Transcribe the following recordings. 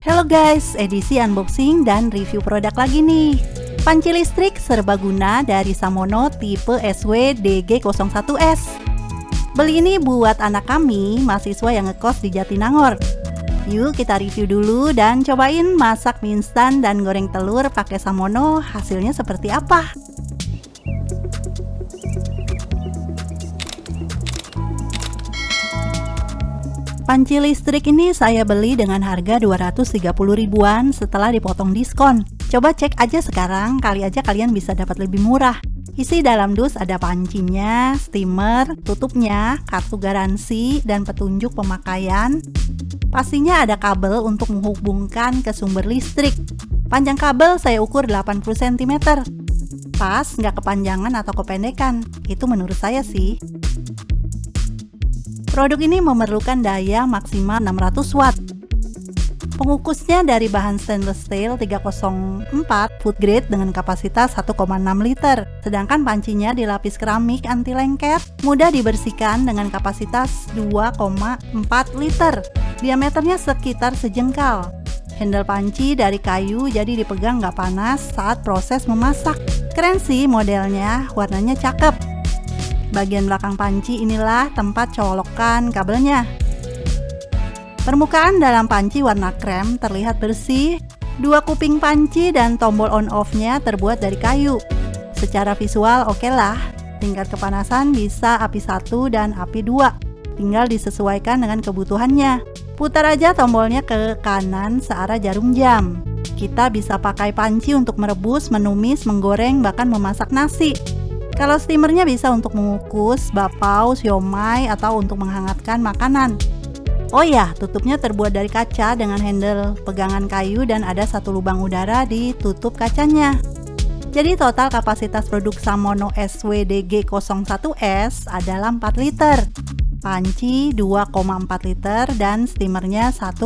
Halo guys, edisi unboxing dan review produk lagi nih. Panci listrik serbaguna dari Samono tipe SW-DG01S. Beli ini buat anak kami, mahasiswa yang ngekos di Jatinangor. Yuk kita review dulu dan cobain masak mie instan dan goreng telur pakai Samono, hasilnya seperti apa. Panci listrik ini saya beli dengan harga 230 ribuan setelah dipotong diskon. Coba cek aja sekarang, kali aja kalian bisa dapat lebih murah. Isi dalam dus ada pancinya, steamer, tutupnya, kartu garansi, dan petunjuk pemakaian. Pastinya ada kabel untuk menghubungkan ke sumber listrik. Panjang kabel saya ukur 80 cm. Pas, nggak kepanjangan atau kependekan. Itu menurut saya sih. Produk ini memerlukan daya maksimal 600 watt. Pengukusnya dari bahan stainless steel 304 food grade dengan kapasitas 1,6 liter. Sedangkan pancinya dilapis keramik anti lengket, mudah dibersihkan dengan kapasitas 2,4 liter. Diameternya sekitar sejengkal. Handle panci dari kayu jadi dipegang nggak panas saat proses memasak. Keren sih modelnya, warnanya cakep. Bagian belakang panci inilah tempat colokan kabelnya. Permukaan dalam panci warna krem terlihat bersih. Dua kuping panci dan tombol on-off-nya terbuat dari kayu. Secara visual oke lah. Tingkat kepanasan bisa api 1 dan api 2. Tinggal disesuaikan dengan kebutuhannya. Putar aja tombolnya ke kanan searah jarum jam. Kita bisa pakai panci untuk merebus, menumis, menggoreng, bahkan memasak nasi. Kalau steamernya bisa untuk mengukus, bakpao, siomay, atau untuk menghangatkan makanan. Oh ya, tutupnya terbuat dari kaca dengan handle pegangan kayu dan ada satu lubang udara di tutup kacanya. Jadi total kapasitas produk Samono SW-DG01S adalah 4 liter. Panci 2,4 liter dan steamernya 1,6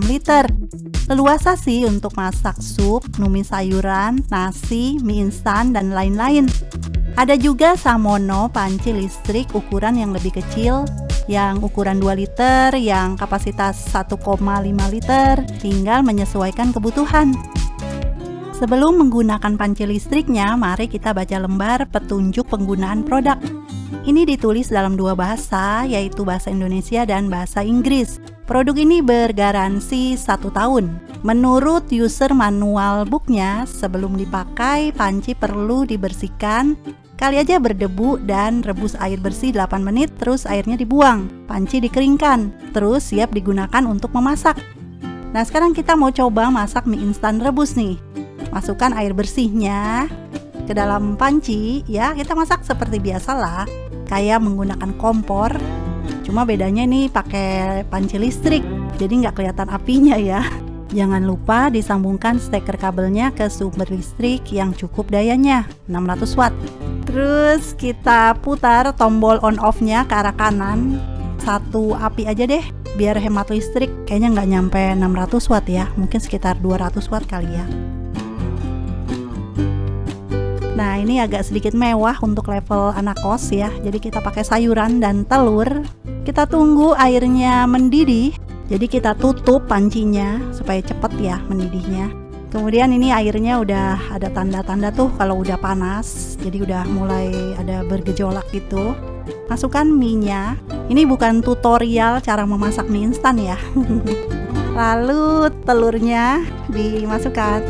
liter. Leluasa sih untuk masak sup, numis sayuran, nasi, mie instan, dan lain-lain. Ada juga Samono panci listrik ukuran yang lebih kecil, yang ukuran 2 liter, yang kapasitas 1,5 liter, tinggal menyesuaikan kebutuhan. Sebelum menggunakan panci listriknya, mari kita baca lembar petunjuk penggunaan produk. Ini ditulis dalam dua bahasa, yaitu bahasa Indonesia dan bahasa Inggris. Produk ini bergaransi 1 tahun. Menurut user manual booknya, sebelum dipakai, panci perlu dibersihkan, kali aja berdebu, dan rebus air bersih 8 menit, terus airnya dibuang. Panci dikeringkan, terus siap digunakan untuk memasak. Nah sekarang kita mau coba masak mie instan rebus nih. Masukkan air bersihnya ke dalam panci, ya kita masak seperti biasa lah, kayak menggunakan kompor. Cuma bedanya ini pakai panci listrik, jadi nggak kelihatan apinya ya. Jangan lupa disambungkan steker kabelnya ke sumber listrik yang cukup dayanya, 600 watt. Terus kita putar tombol on off-nya ke arah kanan. Satu api aja deh, biar hemat listrik. Kayaknya nggak nyampe 600 watt ya, mungkin sekitar 200 watt kali ya. Nah ini agak sedikit mewah untuk level anak kos ya. Jadi kita pakai sayuran dan telur. Kita tunggu airnya mendidih. Jadi kita tutup pancinya supaya cepet ya mendidihnya. Kemudian ini airnya udah ada tanda-tanda tuh kalau udah panas. Jadi udah mulai ada bergejolak gitu. Masukkan mie-nya. Ini bukan tutorial cara memasak mie instan ya. Lalu telurnya dimasukkan.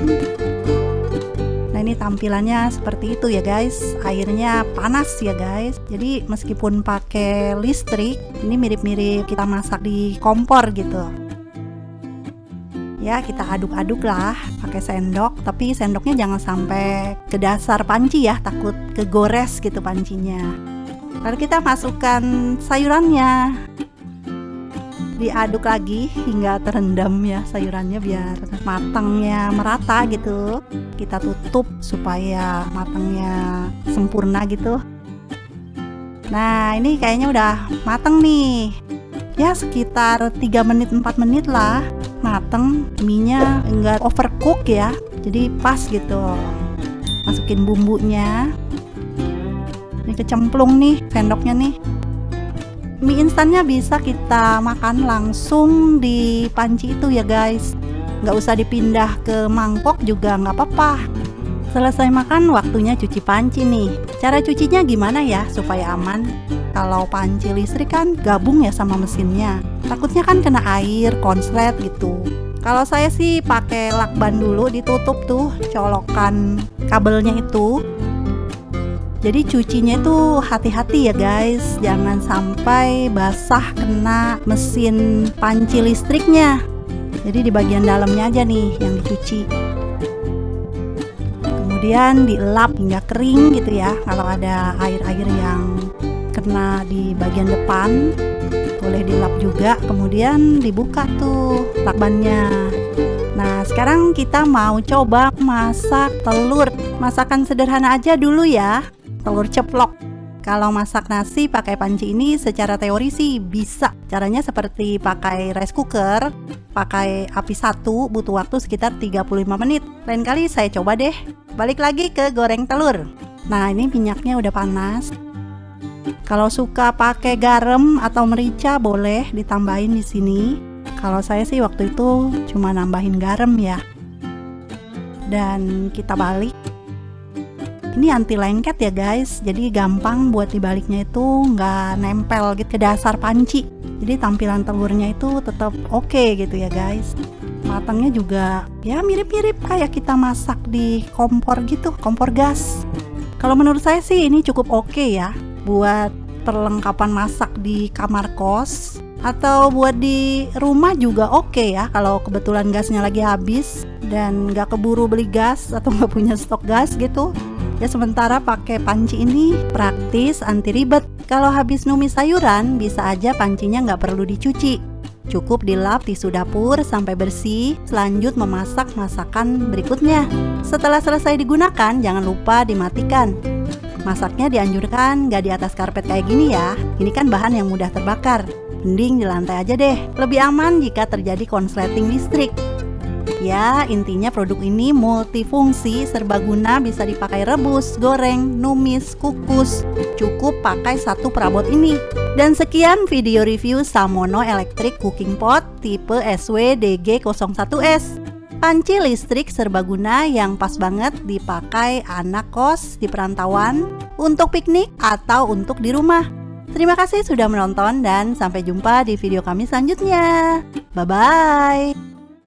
Nah ini tampilannya seperti itu ya guys. Airnya panas ya guys. Jadi meskipun pakai listrik, ini mirip-mirip kita masak di kompor gitu. Ya kita aduk-aduk lah pakai sendok. Tapi sendoknya jangan sampai ke dasar panci ya, takut kegores gitu pancinya. Lalu kita masukkan sayurannya. Diaduk lagi hingga terendam ya sayurannya biar matangnya merata gitu. Kita tutup supaya matangnya sempurna gitu. Nah ini kayaknya udah mateng nih. Ya sekitar 3 menit 4 menit lah mateng. Mie-nya enggak overcook ya, jadi pas gitu. Masukin bumbunya. Ini kecemplung nih sendoknya nih. Mie instannya bisa kita makan langsung di panci itu ya guys. nggak usah dipindah ke mangkok juga nggak apa-apa. Selesai makan, waktunya cuci panci nih. Cara cucinya gimana ya supaya aman? Kalau panci listrik kan gabung ya sama mesinnya. Takutnya kan kena air, konslet gitu. Kalau saya sih pakai lakban dulu, ditutup tuh colokan kabelnya itu. Jadi cucinya itu hati-hati ya guys, jangan sampai basah kena mesin panci listriknya. Jadi di bagian dalamnya aja nih yang dicuci. Kemudian dielap hingga kering gitu ya. Kalau ada air-air yang kena di bagian depan, boleh dilap juga. Kemudian dibuka tuh lakbannya. Nah, sekarang kita mau coba masak telur. Masakan sederhana aja dulu ya. Telur ceplok. Kalau masak nasi pakai panci ini secara teori sih bisa. Caranya seperti pakai rice cooker, pakai api 1, butuh waktu sekitar 35 menit. Lain kali saya coba deh. Balik lagi ke goreng telur. Nah, ini minyaknya udah panas. Kalau suka pakai garam atau merica boleh ditambahin di sini. Kalau saya sih waktu itu cuma nambahin garam ya. Dan kita balik. Ini anti lengket ya guys, jadi gampang buat dibaliknya itu nggak nempel gitu ke dasar panci. Jadi tampilan telurnya itu tetap oke gitu ya guys. Matangnya juga ya mirip-mirip kayak kita masak di kompor gitu, kompor gas. Kalau menurut saya sih ini cukup oke ya buat perlengkapan masak di kamar kos. Atau buat di rumah juga oke ya kalau kebetulan gasnya lagi habis dan nggak keburu beli gas atau nggak punya stok gas gitu. Ya sementara pakai panci ini praktis, anti ribet. Kalau habis numis sayuran bisa aja pancinya nggak perlu dicuci. Cukup dilap tisu dapur sampai bersih, selanjut memasak masakan berikutnya. Setelah selesai digunakan jangan lupa dimatikan. Masaknya dianjurkan nggak di atas karpet kayak gini ya. Ini kan bahan yang mudah terbakar. Mending di lantai aja deh, lebih aman jika terjadi konsleting listrik. Ya, intinya produk ini multifungsi, serbaguna, bisa dipakai rebus, goreng, numis, kukus. Cukup pakai satu perabot ini. Dan sekian video review Samono Electric Cooking Pot tipe SWDG01S. Panci listrik serbaguna yang pas banget dipakai anak kos di perantauan, untuk piknik atau untuk di rumah. Terima kasih sudah menonton dan sampai jumpa di video kami selanjutnya. Bye-bye.